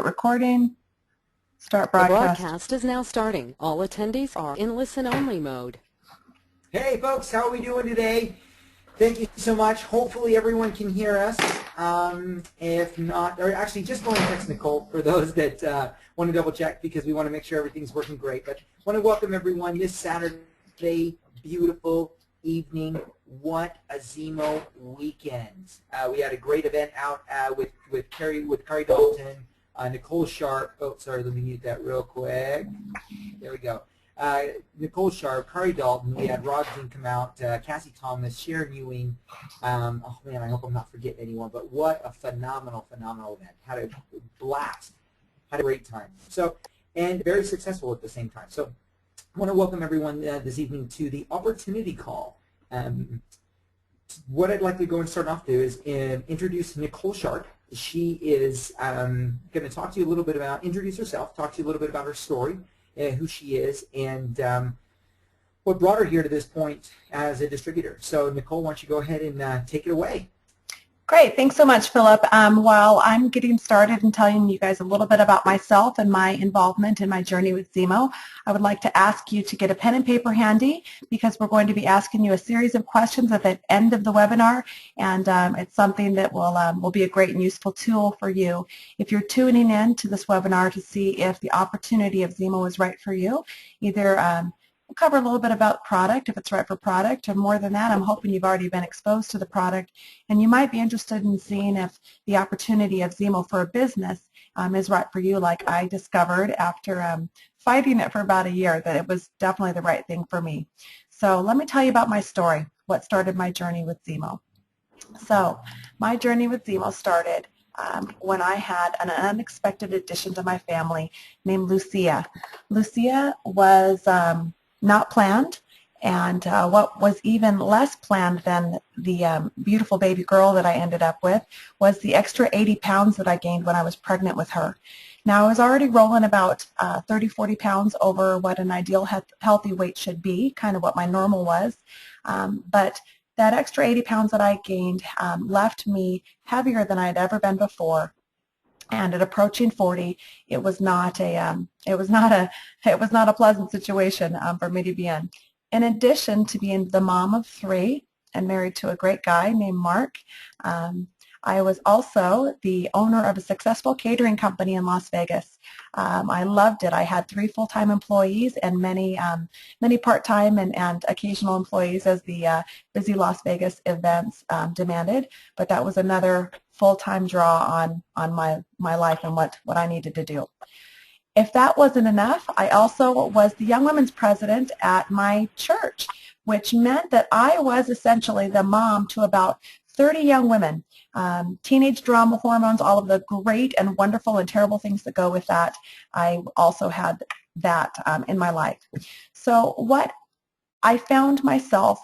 recording. Start The broadcast. broadcast is now starting. All attendees are in listen-only mode. Hey folks, how are we doing today? Thank you so much. Hopefully everyone can hear us. If not, or actually just go and text Nicole for those that want to double check, because we want to make sure everything's working great. But I want to welcome everyone this Saturday, beautiful evening. What a Ximo weekend. We had a great event out with Carrie Dalton, Nicole Sharp. Oh, sorry, let me mute that real quick. There we go. Nicole Sharp, Carrie Dalton, we had Rod Dean come out, Cassie Thomas, Sharon Ewing. Oh man, I hope I'm not forgetting anyone, but what a phenomenal event. Had a blast. Had a great time. So, and very successful at the same time. So, I want to welcome everyone this evening to the Opportunity Call. What I'd like to go and start off to is introduce Nicole Sharp. She is going to talk to you a little bit about, introduce herself, talk to you a little bit about her story, who she is, and what brought her here to this point as a distributor. So Nicole, why don't you go ahead and take it away. Great. Thanks so much, Philip. While I'm getting started and telling you guys a little bit about myself and my involvement in my journey with Ximo, I would like to ask you to get a pen and paper handy, because we're going to be asking you a series of questions at the end of the webinar, and it's something that will be a great and useful tool for you if you're tuning in to this webinar to see if the opportunity of Ximo is right for you. Either we'll cover a little bit about product, if it's right for product, or more than that, I'm hoping you've already been exposed to the product, and you might be interested in seeing if the opportunity of Ximo for a business is right for you, like I discovered after fighting it for about a year, that it was definitely the right thing for me. So let me tell you about my story, what started my journey with Ximo. So my journey with Ximo started when I had an unexpected addition to my family named Lucia. Lucia was not planned, and what was even less planned than the beautiful baby girl that I ended up with was the extra 80 pounds that I gained when I was pregnant with her. Now, I was already rolling about 30, 40 pounds over what an ideal healthy weight should be, kind of what my normal was, but that extra 80 pounds that I gained left me heavier than I had ever been before. And at approaching 40, it was not a pleasant situation for me to be in. In addition to being the mom of 3 and married to a great guy named Mark, I was also the owner of a successful catering company in Las Vegas. I loved it. I had 3 full-time employees and many part-time and occasional employees, as the busy Las Vegas events demanded. But that was another full-time draw on my life and what I needed to do. If that wasn't enough, I also was the Young Women's President at my church, which meant that I was essentially the mom to about 30 young women. Teenage drama, hormones, all of the great and wonderful and terrible things that go with that. I also had that in my life. So what I found myself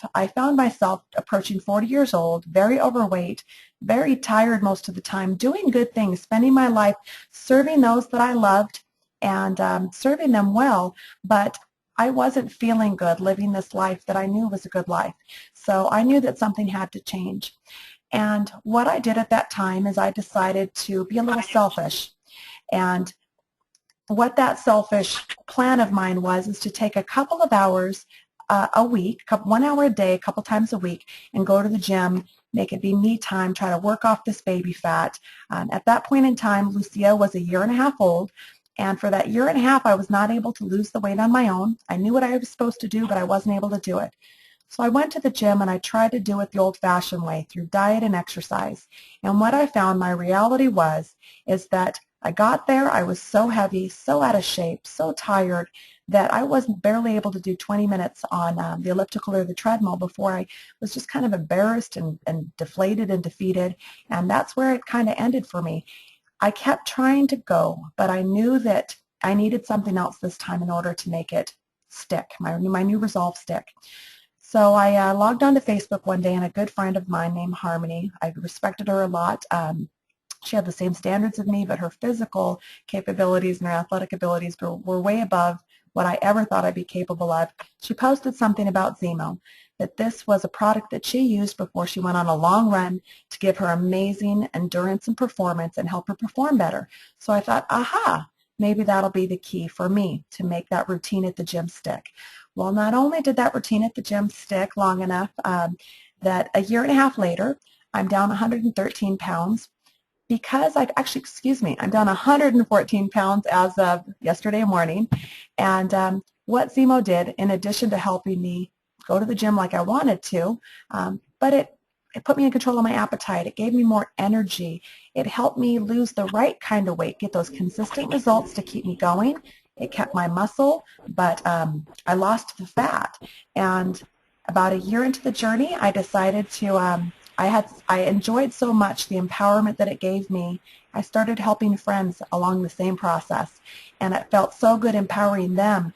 approaching 40 years old, very overweight, very tired most of the time, doing good things, spending my life serving those that I loved and serving them well, but I wasn't feeling good living this life that I knew was a good life. So I knew that something had to change. And what I did at that time is I decided to be a little selfish. And what that selfish plan of mine was is to take a couple of hours a week, 1 hour a day, a couple times a week, and go to the gym, make it be me time, try to work off this baby fat. At that point in time, Lucia was 1.5 years old. And for that 1.5 years, I was not able to lose the weight on my own. I knew what I was supposed to do, but I wasn't able to do it. So I went to the gym and I tried to do it the old-fashioned way through diet and exercise. And what I found my reality is that I got there, I was so heavy, so out of shape, so tired that I wasn't barely able to do 20 minutes on the elliptical or the treadmill before I was just kind of embarrassed and deflated and defeated. And that's where it kind of ended for me. I kept trying to go, but I knew that I needed something else this time in order to make it stick, my new resolve stick. So I logged onto Facebook one day, and a good friend of mine named Harmony, I respected her a lot. She had the same standards of me, but her physical capabilities and her athletic abilities were way above what I ever thought I'd be capable of. She posted something about Ximo, that this was a product that she used before she went on a long run to give her amazing endurance and performance and help her perform better. So I thought, aha, maybe that'll be the key for me to make that routine at the gym stick. Well, not only did that routine at the gym stick long enough that a year and a half later, I'm down 113 pounds because I'm down 114 pounds as of yesterday morning. And what Ximo did, in addition to helping me go to the gym like I wanted to, but it put me in control of my appetite. It gave me more energy. It helped me lose the right kind of weight, get those consistent results to keep me going. It kept my muscle, but I lost the fat. And about a year into the journey, I decided to, I enjoyed so much the empowerment that it gave me. I started helping friends along the same process, and it felt so good empowering them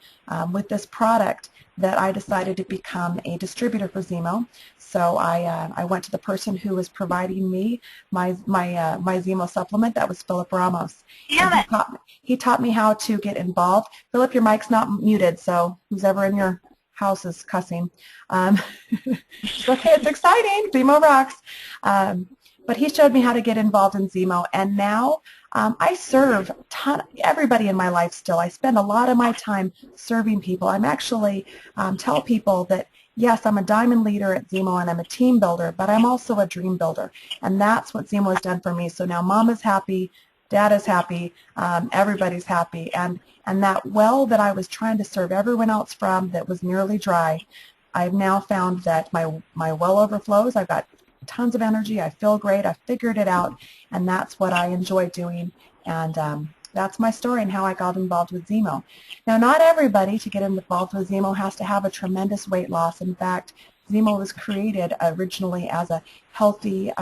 with this product that I decided to become a distributor for Ximo. So I went to the person who was providing me my Ximo supplement. That was Phillip Ramos. He taught me how to get involved. Phillip, your mic's not muted, so who's ever in your house is cussing. It's okay, it's exciting. Ximo rocks. But he showed me how to get involved in Ximo, and now I serve everybody in my life still. I spend a lot of my time serving people. I'm actually tell people that, yes, I'm a diamond leader at Ximo and I'm a team builder, but I'm also a dream builder, and that's what Ximo has done for me. So now Mom is happy, Dad is happy, everybody's happy, and that well that I was trying to serve everyone else from that was nearly dry, I've now found that my well overflows. I've got tons of energy. I feel great. I figured it out, and that's what I enjoy doing. And that's my story and how I got involved with Ximo. Now, not everybody to get involved with Ximo has to have a tremendous weight loss. In fact, Ximo was created originally as a healthy,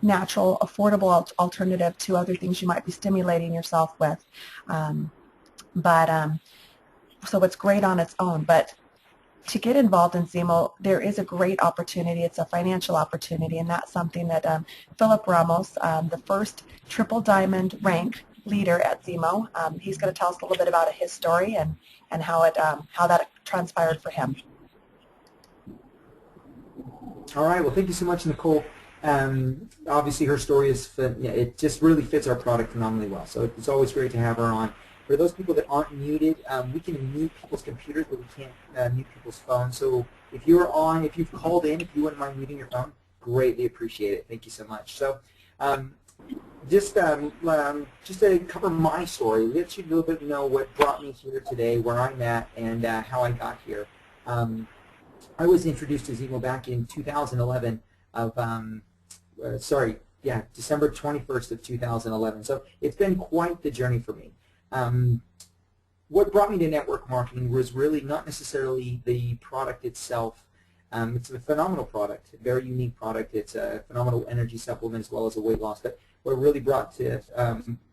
natural, affordable alternative to other things you might be stimulating yourself with. So it's great on its own. But to get involved in Ximo, there is a great opportunity. It's a financial opportunity, and that's something that Phillip Ramos, the first triple diamond rank leader at Ximo, he's going to tell us a little bit about his story and how that transpired for him. All right. Well, thank you so much, Nicole. Obviously, her story it just really fits our product phenomenally well. So it's always great to have her on. For those people that aren't muted, we can mute people's computers, but we can't mute people's phones. So if you've called in, if you wouldn't mind muting your phone, greatly appreciate it. Thank you so much. So just to cover my story, let you a little bit know what brought me here today, where I'm at, and how I got here. I was introduced to Ximo back in 2011 December 21st of 2011. So it's been quite the journey for me. What brought me to network marketing was really not necessarily the product itself. It's a phenomenal product, a very unique product. It's a phenomenal energy supplement as well as a weight loss. But what really brought to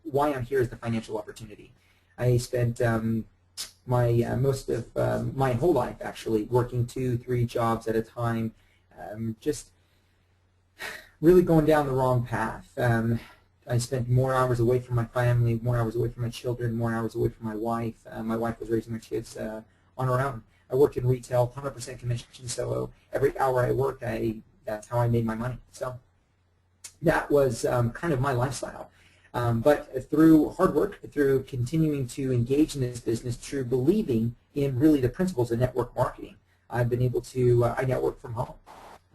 why I'm here is the financial opportunity. I spent most of my whole life actually working 2-3 jobs at a time, just really going down the wrong path. I spent more hours away from my family, more hours away from my children, more hours away from my wife. My wife was raising her kids on her own. I worked in retail, 100% commission, so every hour I worked, that's how I made my money. So that was kind of my lifestyle. But through hard work, through continuing to engage in this business, through believing in really the principles of network marketing, I've been able to, I network from home.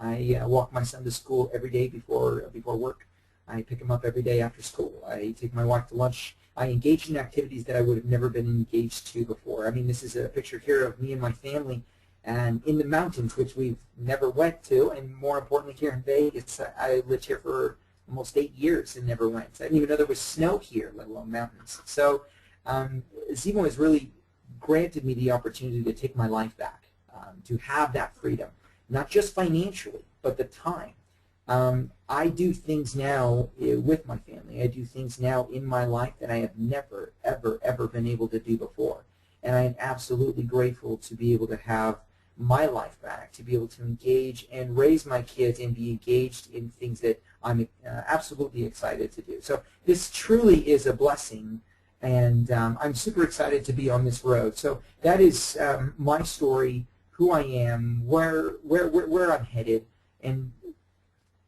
I walk my son to school every day before work. I pick him up every day after school. I take my wife to lunch. I engage in activities that I would have never been engaged to before. I mean, this is a picture here of me and my family and in the mountains, which we've never went to, and more importantly here in Vegas. I lived here for almost 8 years and never went. I didn't even know there was snow here, let alone mountains. So Ximo has really granted me the opportunity to take my life back, to have that freedom, not just financially, but the time. I do things now with my family. I do things now in my life that I have never, ever, ever been able to do before. And I am absolutely grateful to be able to have my life back, to be able to engage and raise my kids and be engaged in things that I'm absolutely excited to do. So this truly is a blessing, and I'm super excited to be on this road. So that is my story, who I am, where I'm headed, and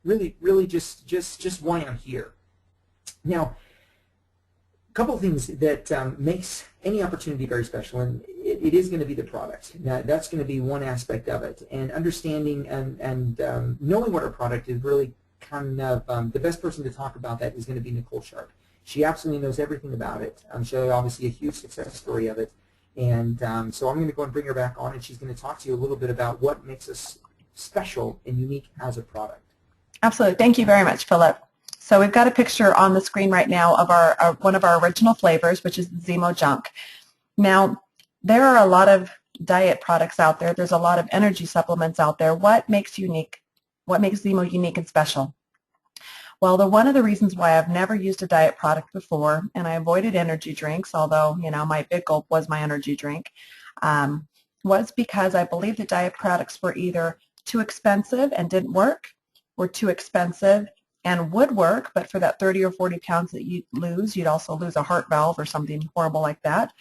really just why I'm here. Now, a couple of things that makes any opportunity very special, and it is going to be the product. That's going to be one aspect of it, and understanding and knowing what our product is really kind of the best person to talk about that is going to be Nicole Sharp. She absolutely knows everything about it. She's obviously a huge success story of it, and so I'm going to go and bring her back on, and she's going to talk to you a little bit about what makes us special and unique as a product. Absolutely. Thank you very much, Philip. So we've got a picture on the screen right now of our one of our original flavors, which is the Ximo Junk. Now, there are a lot of diet products out there. There's a lot of energy supplements out there. What makes unique? What makes Ximo unique and special? Well, one of the reasons why I've never used a diet product before, and I avoided energy drinks, although, you know, my Big Gulp was my energy drink, was because I believe that diet products were either too expensive and didn't work, or too expensive and would work, but for that 30 or 40 pounds that you'd lose, you'd also lose a heart valve or something horrible like that.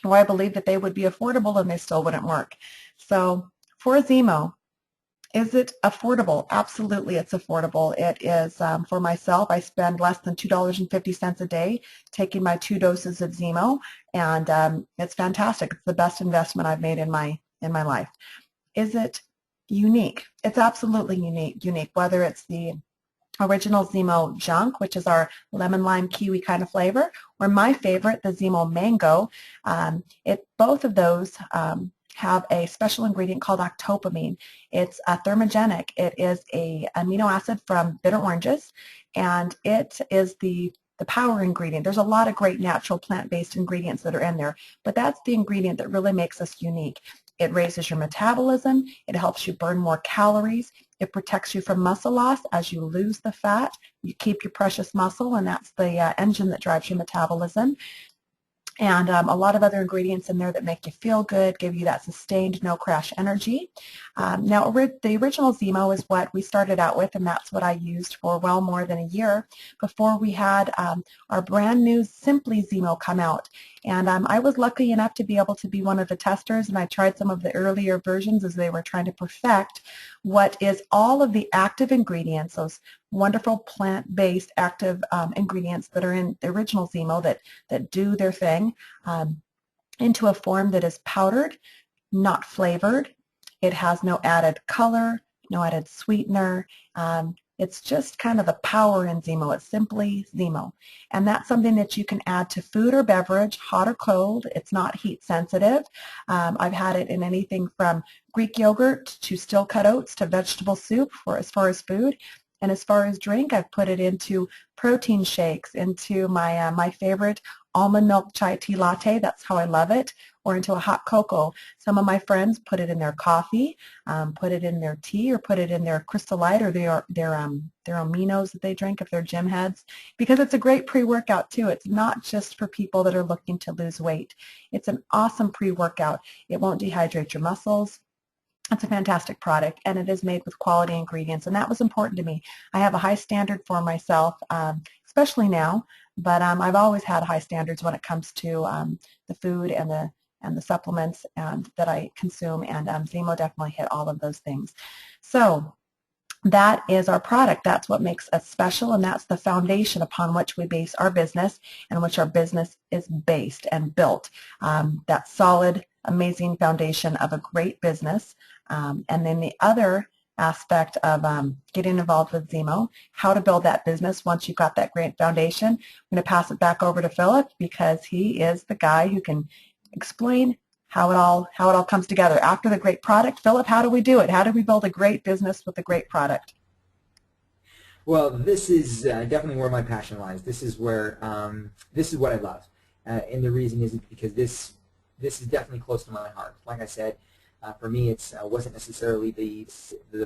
Or I believe that they would be affordable and they still wouldn't work. So for Ximo, is it affordable? Absolutely, it's affordable. It is, for myself, I spend less than $2.50 a day taking my 2 doses of Ximo, and it's fantastic. It's the best investment I've made in my life. Is it unique? It's absolutely unique, whether it's the original Ximo Junk, which is our lemon lime kiwi kind of flavor, or my favorite, the Ximo Mango. Both of those have a special ingredient called octopamine. It's thermogenic. It is a amino acid from bitter oranges, and it is the power ingredient. There's a lot of great natural plant-based ingredients that are in there, but that's the ingredient that really makes us unique. It raises your metabolism. It helps you burn more calories. It protects you from muscle loss as you lose the fat. You keep your precious muscle, and that's the engine that drives your metabolism. And a lot of other ingredients in there that make you feel good, give you that sustained, no-crash energy. Now, the original Ximo is what we started out with, and that's what I used for well more than a year before we had our brand new Simply Ximo come out. And I was lucky enough to be able to be one of the testers, and I tried some of the earlier versions as they were trying to perfect what is all of the active ingredients, those wonderful plant-based active ingredients that are in the original Ximo that do their thing, into a form that is powdered, not flavored. It has no added color, no added sweetener. It's just kind of the power in Ximo. It's simply Ximo. And that's something that you can add to food or beverage, hot or cold. It's not heat sensitive. I've had it in anything from Greek yogurt to steel cut oats to vegetable soup as far as food. And as far as drink, I've put it into protein shakes, into my favorite almond milk chai tea latte. That's how I love it. Or into a hot cocoa. Some of my friends put it in their coffee, put it in their tea, or put it in their Crystal Light or their aminos that they drink if they're gym heads, because it's a great pre-workout too. It's not just for people that are looking to lose weight. It's an awesome pre-workout. It won't dehydrate your muscles. It's a fantastic product, and it is made with quality ingredients, and that was important to me. I have a high standard for myself, especially now, but I've always had high standards when it comes to the food and the supplements that I consume, and Ximo definitely hit all of those things. So that is our product. That's what makes us special, and that's the foundation upon which we base our business and which our business is based and built. That solid, amazing foundation of a great business. And then the other aspect of getting involved with Ximo, how to build that business once you've got that great foundation. I'm going to pass it back over to Philip, because he is the guy who can explain how it all comes together. After the great product, Philip, how do we do it? How do we build a great business with a great product? Well, this is definitely where my passion lies. This is where this is what I love, and the reason is because this is definitely close to my heart. Like I said, for me, it wasn't necessarily the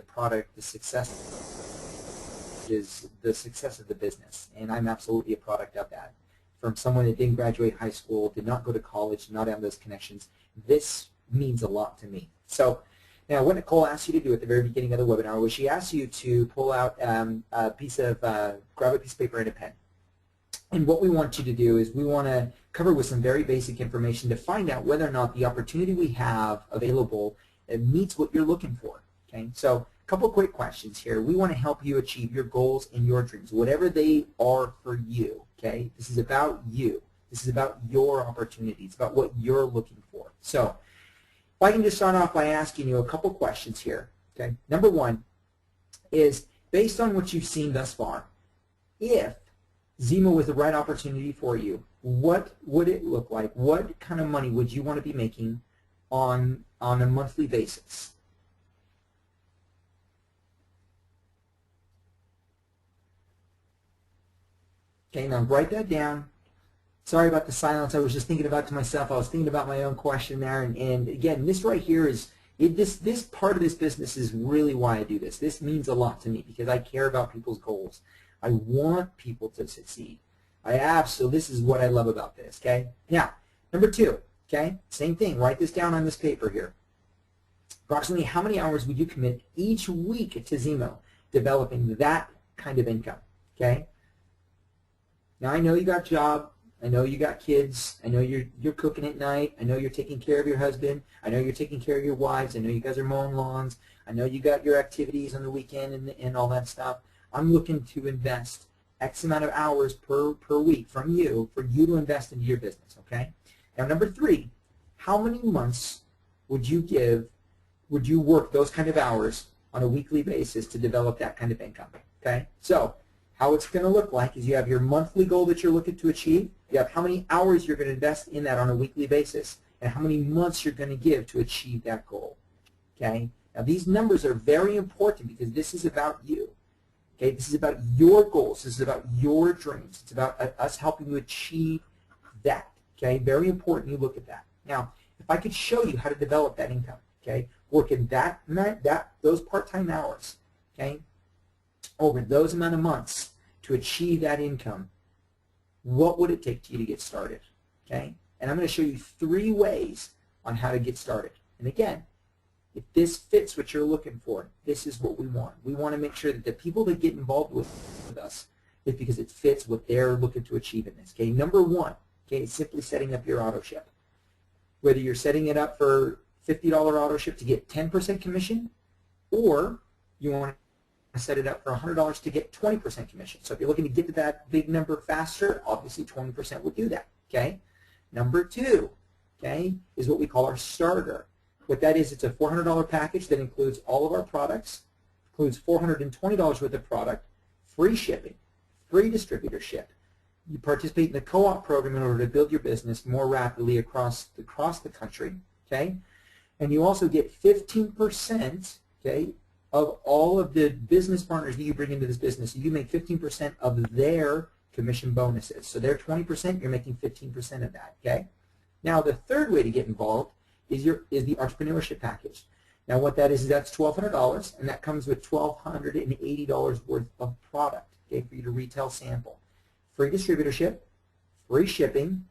product. The success is the success of the business, and I'm absolutely a product of that. From someone that didn't graduate high school, did not go to college, did not have those connections, this means a lot to me. So now, what Nicole asked you to do at the very beginning of the webinar was she asked you to pull out grab a piece of paper and a pen. And what we want you to do is we want to cover with some very basic information to find out whether or not the opportunity we have available meets what you're looking for. Okay, so a couple quick questions here. We want to help you achieve your goals and your dreams, whatever they are for you. Okay, this is about you. This is about your opportunity. It's about what you're looking for. So if I can just start off by asking you a couple questions here. Okay, number one is, based on what you've seen thus far, if Ximo was the right opportunity for you, what would it look like? What kind of money would you want to be making on a monthly basis? Okay, now write that down. Sorry about the silence. I was just thinking about it to myself. I was thinking about my own question there. And again, this right here is, this part of this business is really why I do this. This means a lot to me because I care about people's goals. I want people to succeed. So this is what I love about this, okay? Now, number two, okay? Same thing. Write this down on this paper here. Approximately how many hours would you commit each week to Ximo developing that kind of income, okay? Now, I know you got a job. I know you got kids. I know you're cooking at night. I know you're taking care of your husband. I know you're taking care of your wives. I know you guys are mowing lawns. I know you got your activities on the weekend and all that stuff. I'm looking to invest X amount of hours per week from you for you to invest into your business, okay? Now, number three, how many months would you work those kind of hours on a weekly basis to develop that kind of income, okay? So how it's going to look like is you have your monthly goal that you're looking to achieve. You have how many hours you're going to invest in that on a weekly basis and how many months you're going to give to achieve that goal, okay? Now, these numbers are very important because this is about you. Okay, this is about your goals. This is about your dreams. It's about us helping you achieve that. Okay, very important you look at that. Now, if I could show you how to develop that income, okay, working those part-time hours, okay, over those amount of months to achieve that income, what would it take to you to get started? Okay, and I'm going to show you 3 ways on how to get started. And again, if this fits what you're looking for, this is what we want. We want to make sure that the people that get involved with us is because it fits what they're looking to achieve in this. Okay, number 1, okay, is simply setting up your auto ship. Whether you're setting it up for $50 auto ship to get 10% commission, or you want to set it up for $100 to get 20% commission. So if you're looking to get to that big number faster, obviously 20% will do that. Okay. Number 2, okay, is what we call our starter. What that is, it's a $400 package that includes all of our products, includes $420 worth of product, free shipping, free distributorship. You participate in the co-op program in order to build your business more rapidly across the country, okay? And you also get 15%, okay, of all of the business partners that you bring into this business. So you make 15% of their commission bonuses. So they're 20%, you're making 15% of that, okay? Now, the third way to get involved is the entrepreneurship package. Now what that is that's $1,200, and that comes with $1,280 worth of product, okay, for you to retail sample. Free distributorship, free shipping,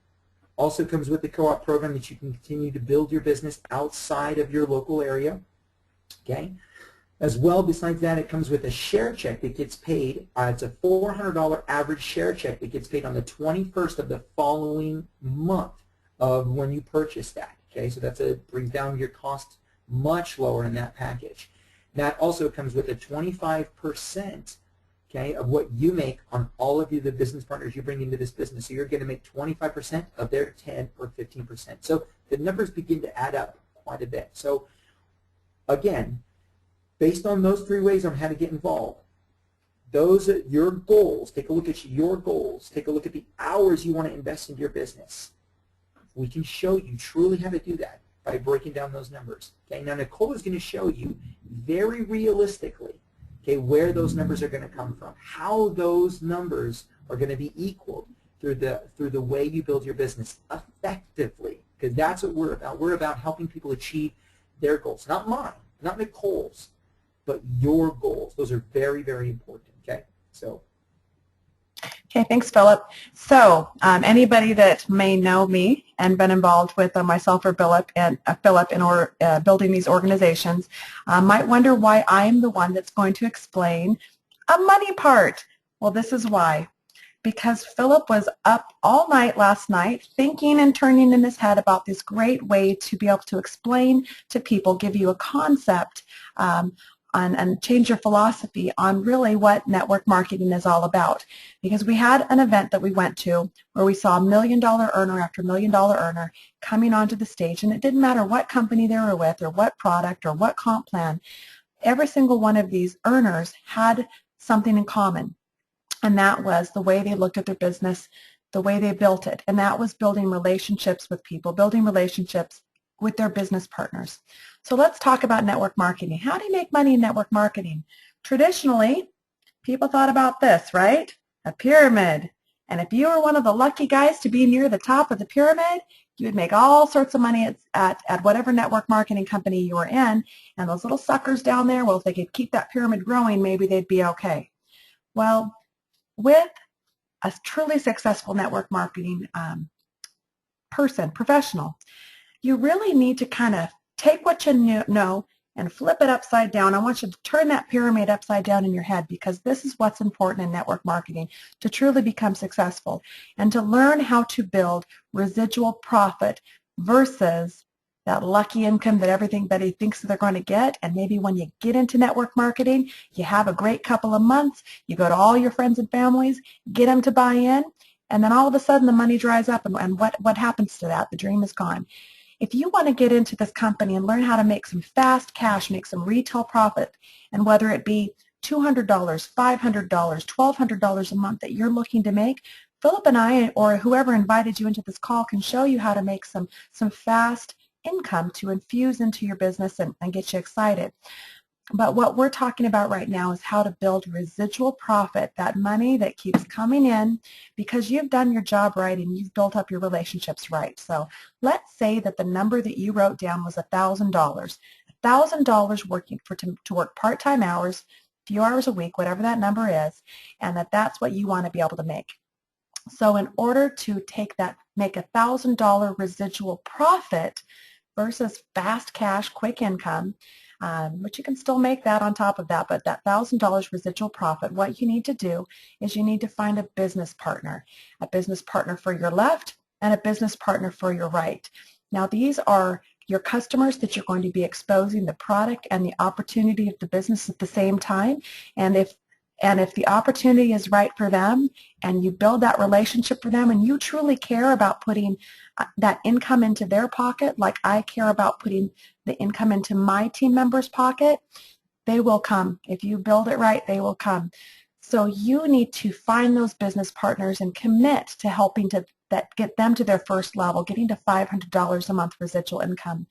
also comes with the co-op program that you can continue to build your business outside of your local area, okay. As well, besides that, it comes with a share check that gets paid. It's a $400 average share check that gets paid on the 21st of the following month of when you purchase that. Okay, so brings down your cost much lower in that package. That also comes with a 25%, okay, of what you make on all of the business partners you bring into this business. So you're going to make 25% of their 10 or 15%. So the numbers begin to add up quite a bit. So again, based on those 3 ways on how to get involved, those are your goals. Take a look at your goals. Take a look at the hours you want to invest into your business. We can show you truly how to do that by breaking down those numbers. Okay, now Nicole is going to show you very realistically, okay, where those numbers are going to come from, how those numbers are going to be equaled through the way you build your business effectively, because that's what we're about. We're about helping people achieve their goals, not mine, not Nicole's, but your goals. Those are very, very important. Okay, so. Okay, thanks, Philip. So anybody that may know me and been involved with myself or Philip in building these organizations might wonder why I'm the one that's going to explain a money part. Well, this is why. because Philip was up all night last night thinking and turning in his head about this great way to be able to explain to people, give you a concept and change your philosophy on really what network marketing is all about. Because we had an event that we went to where we saw $1 million earner after $1 million earner coming onto the stage, and it didn't matter what company they were with or what product or what comp plan. Every single one of these earners had something in common, and that was the way they looked at their business, the way they built it, and that was building relationships with people, building relationships with their business partners. So let's talk about network marketing. How do you make money in network marketing? Traditionally, people thought about this, right? A pyramid. And if you were one of the lucky guys to be near the top of the pyramid, you would make all sorts of money at whatever network marketing company you were in. And those little suckers down there, well, if they could keep that pyramid growing, maybe they'd be okay. Well, with a truly successful network marketing professional, you really need to kind of take what you know and flip it upside down. I want you to turn that pyramid upside down in your head, because this is what's important in network marketing to truly become successful and to learn how to build residual profit versus that lucky income that everybody thinks that they're going to get. And maybe when you get into network marketing, you have a great couple of months, you go to all your friends and families, get them to buy in, and then all of a sudden the money dries up, and what happens to that? The dream is gone. If you want to get into this company and learn how to make some fast cash, make some retail profit, and whether it be $200, $500, $1,200 a month that you're looking to make, Philip and I, or whoever invited you into this call, can show you how to make some fast income to infuse into your business and get you excited. But what we're talking about right now is how to build residual profit, that money that keeps coming in because you've done your job right and you've built up your relationships right. So let's say that the number that you wrote down was $1,000. $1,000 working to work part-time hours, few hours a week, whatever that number is, and that's what you want to be able to make. So in order to make $1,000 residual profit versus fast cash, quick income, but you can still make that on top of that, but that $1,000 residual profit, what you need to do is you need to find a business partner for your left and a business partner for your right. Now these are your customers that you're going to be exposing the product and the opportunity of the business at the same time, and if the opportunity is right for them and you build that relationship for them and you truly care about putting that income into their pocket, like I care about putting the income into my team member's pocket, they will come. If you build it right, they will come. So you need to find those business partners and commit to helping get them to their first level, getting to $500 a month residual income,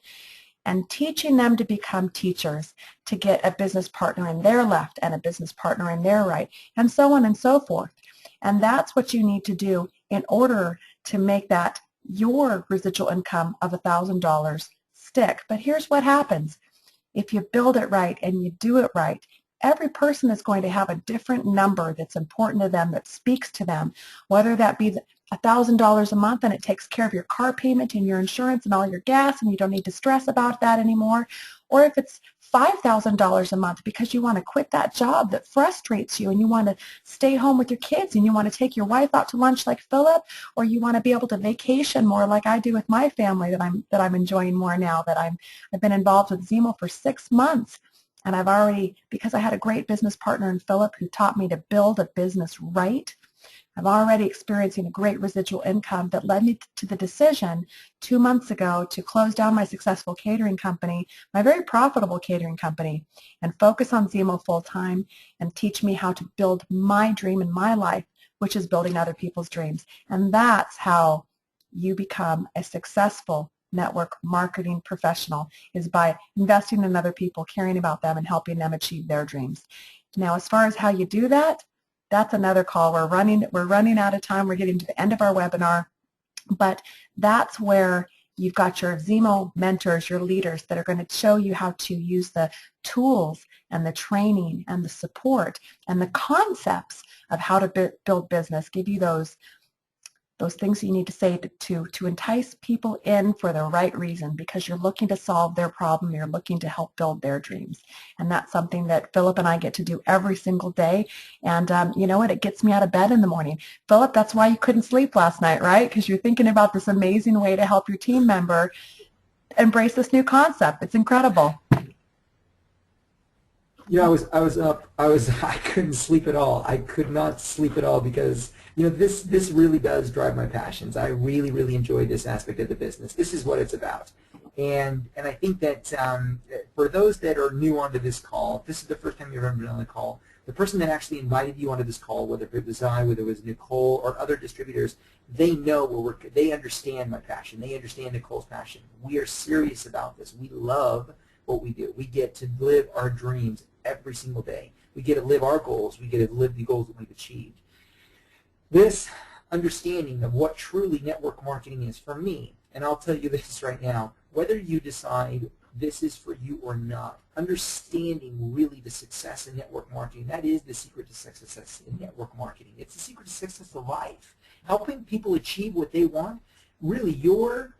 and teaching them to become teachers, to get a business partner in their left and a business partner in their right, and so on and so forth. And that's what you need to do in order to make that your residual income of $1,000 stick. But here's what happens. If you build it right and you do it right, every person is going to have a different number that's important to them, that speaks to them, whether that be $1,000 a month and it takes care of your car payment and your insurance and all your gas and you don't need to stress about that anymore, or if it's $5,000 a month because you want to quit that job that frustrates you and you want to stay home with your kids and you want to take your wife out to lunch like Philip, or you want to be able to vacation more like I do with my family that I'm enjoying more now that I've been involved with Ximo for 6 months. And I've already, because I had a great business partner in Philip who taught me to build a business right, I'm already experiencing a great residual income that led me to the decision 2 months ago to close down my successful catering company, my very profitable catering company, and focus on Ximo full-time and teach me how to build my dream in my life, which is building other people's dreams. And that's how you become a successful network marketing professional, is by investing in other people, caring about them, and helping them achieve their dreams. Now, as far as how you do that, that's another call. We're running out of time. We're getting to the end of our webinar, but that's where you've got your Ximo mentors, your leaders that are going to show you how to use the tools and the training and the support and the concepts of how to build business, give you those those things you need to say to entice people in for the right reason, because you're looking to solve their problem, you're looking to help build their dreams. And that's something that Phillip and I get to do every single day. And you know what? It gets me out of bed in the morning. Phillip, that's why you couldn't sleep last night, right? Because you're thinking about this amazing way to help your team member embrace this new concept. It's incredible. You know, I was up. I couldn't sleep at all. I could not sleep at all because, you know, this really does drive my passions. I really, really enjoy this aspect of the business. This is what it's about. And I think that for those that are new onto this call, if this is the first time you've ever been on the call, the person that actually invited you onto this call, whether it was I, whether it was Nicole or other distributors, they know they understand my passion. They understand Nicole's passion. We are serious about this. We love what we do. We get to live our dreams every single day. We get to live our goals. We get to live the goals that we've achieved. This understanding of what truly network marketing is for me, and I'll tell you this right now, whether you decide this is for you or not, understanding really the success in network marketing, that is the secret to success in network marketing. It's the secret to success of life. Helping people achieve what they want, really your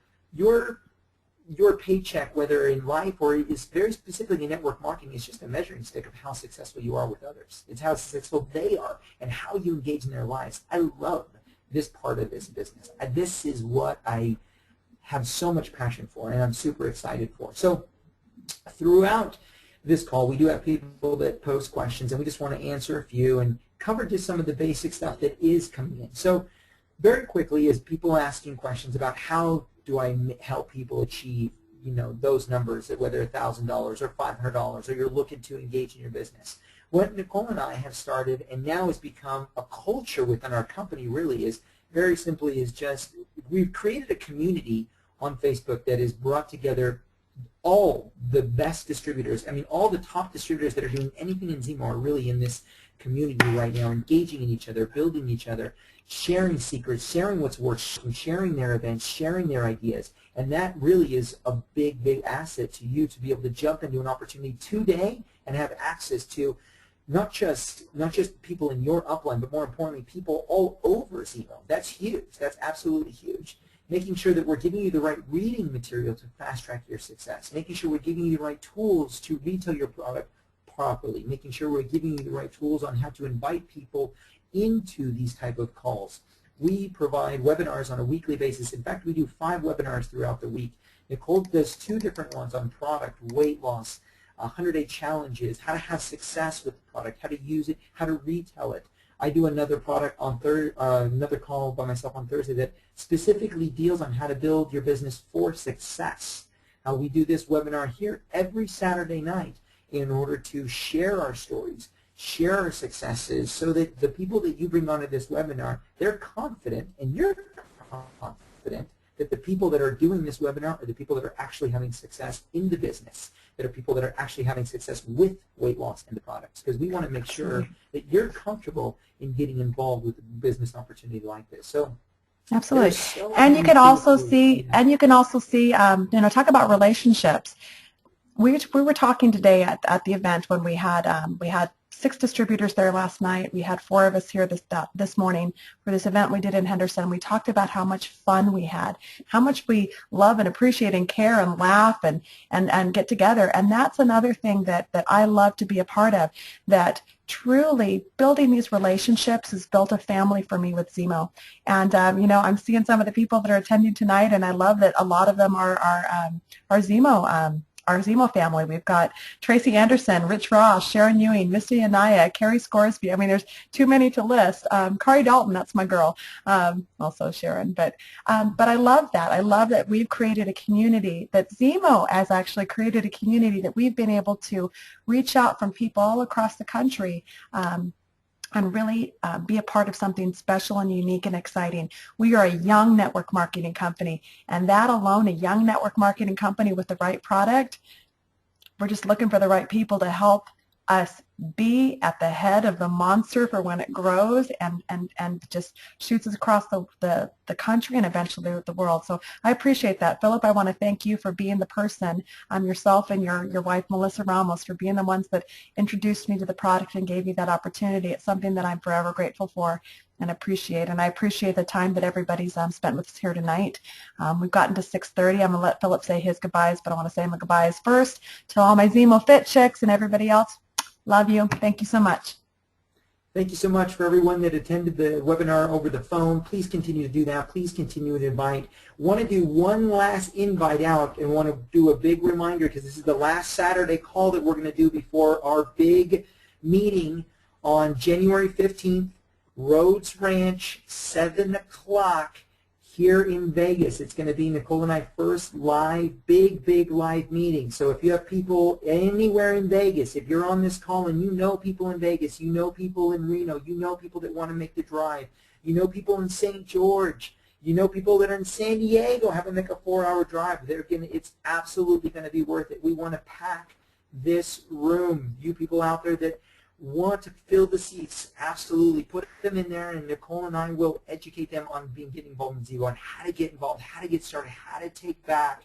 paycheck, whether in life or is very specifically in network marketing, is just a measuring stick of how successful you are with others. It's how successful they are and how you engage in their lives. I love this part of this business. This is what I have so much passion for and I'm super excited for. So throughout this call, we do have people that post questions, and we just want to answer a few and cover just some of the basic stuff that is coming in. So very quickly, is people asking questions about how do I help people achieve, you know, those numbers, whether $1,000 or $500, or you're looking to engage in your business. What Nicole and I have started and now has become a culture within our company really is very simply is just we've created a community on Facebook that has brought together all the best distributors. I mean, all the top distributors that are doing anything in Ximo are really in this community right now, engaging in each other, building each other, sharing secrets, sharing what's working, sharing their events, sharing their ideas. And that really is a big, big asset to you to be able to jump into an opportunity today and have access to not just people in your upline, but more importantly, people all over Ximo. That's huge. That's absolutely huge. Making sure that we're giving you the right reading material to fast-track your success. Making sure we're giving you the right tools to retail your product properly. Making sure we're giving you the right tools on how to invite people into these type of calls. We provide webinars on a weekly basis. In fact, we do 5 webinars throughout the week. Nicole does 2 different ones on product, weight loss, 100-day challenges, how to have success with the product, how to use it, how to retail it. I do another another call by myself on Thursday that specifically deals on how to build your business for success. We do this webinar here every Saturday night in order to share our stories, share our successes, so that the people that you bring onto this webinar, they're confident, and you're confident, that the people that are doing this webinar are the people that are actually having success in the business, that are people that are actually having success with weight loss and the products, because we want to make sure that you're comfortable in getting involved with a business opportunity like this. So absolutely. So and you can also see, you know, talk about relationships. We were talking today at the event when we had 6 distributors there last night. We had 4 of us here this morning for this event we did in Henderson. We talked about how much fun we had, how much we love and appreciate and care and laugh and get together. And that's another thing that I love to be a part of, that truly building these relationships has built a family for me with Ximo. And you know, I'm seeing some of the people that are attending tonight, and I love that a lot of them are Ximo. Our Ximo family. We've got Tracy Anderson, Rich Ross, Sharon Ewing, Misty Anaya, Carrie Scoresby. I mean, there's too many to list. Kari Dalton, that's my girl, also Sharon. But I love that. I love that we've created a community, that Ximo has actually created a community that we've been able to reach out from people all across the country and really be a part of something special and unique and exciting. We are a young network marketing company, and that alone, a young network marketing company with the right product, we're just looking for the right people to help us be at the head of the monster for when it grows and just shoots us across the country and eventually the world. So I appreciate that. Phillip, I want to thank you for being the person, yourself and your wife, Melissa Ramos, for being the ones that introduced me to the product and gave me that opportunity. It's something that I'm forever grateful for. and appreciate. And I appreciate the time that everybody's spent with us here tonight. We've gotten to 6:30. I'm going to let Phillip say his goodbyes, but I want to say my goodbyes first to all my Ximo Fit chicks and everybody else. Love you. Thank you so much. Thank you so much for everyone that attended the webinar over the phone. Please continue to do that. Please continue to invite. Want to do one last invite out and want to do a big reminder because this is the last Saturday call that we're going to do before our big meeting on January 15th, Rhodes Ranch, 7 o'clock here in Vegas. It's going to be Nicole and I first live, big live meeting. So if you have people anywhere in Vegas, if you're on this call and you know people in Vegas, you know people in Reno, you know people that want to make the drive, you know people in St. George, you know people that are in San Diego having to make a 4-hour drive, it's absolutely going to be worth it. We want to pack this room. You people out there that want to fill the seats, absolutely put them in there, and Nicole and I will educate them on getting involved in Ximo, on how to get involved, how to get started, how to take back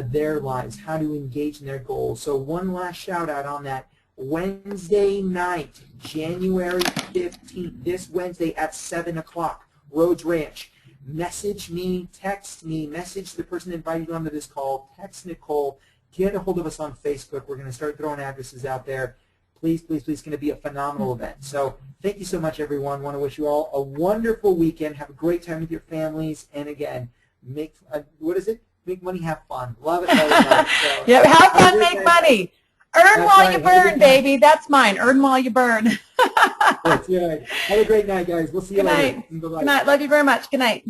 their lives, how to engage in their goals. So one last shout out on that. Wednesday night, January 15th, this Wednesday at 7 o'clock, Rhodes Ranch. Message me, text me, message the person that invited you onto this call, text Nicole, get a hold of us on Facebook. We're going to start throwing addresses out there. Please, please, please, it's going to be a phenomenal event. So thank you so much, everyone. I want to wish you all a wonderful weekend. Have a great time with your families. And again, make money, have fun. Love it. So, Yep, have fun, make money. Earn while you burn, baby. That's mine. Earn while you burn. That's right. Have a great night, guys. We'll see you later. Good night. Love you very much. Good night.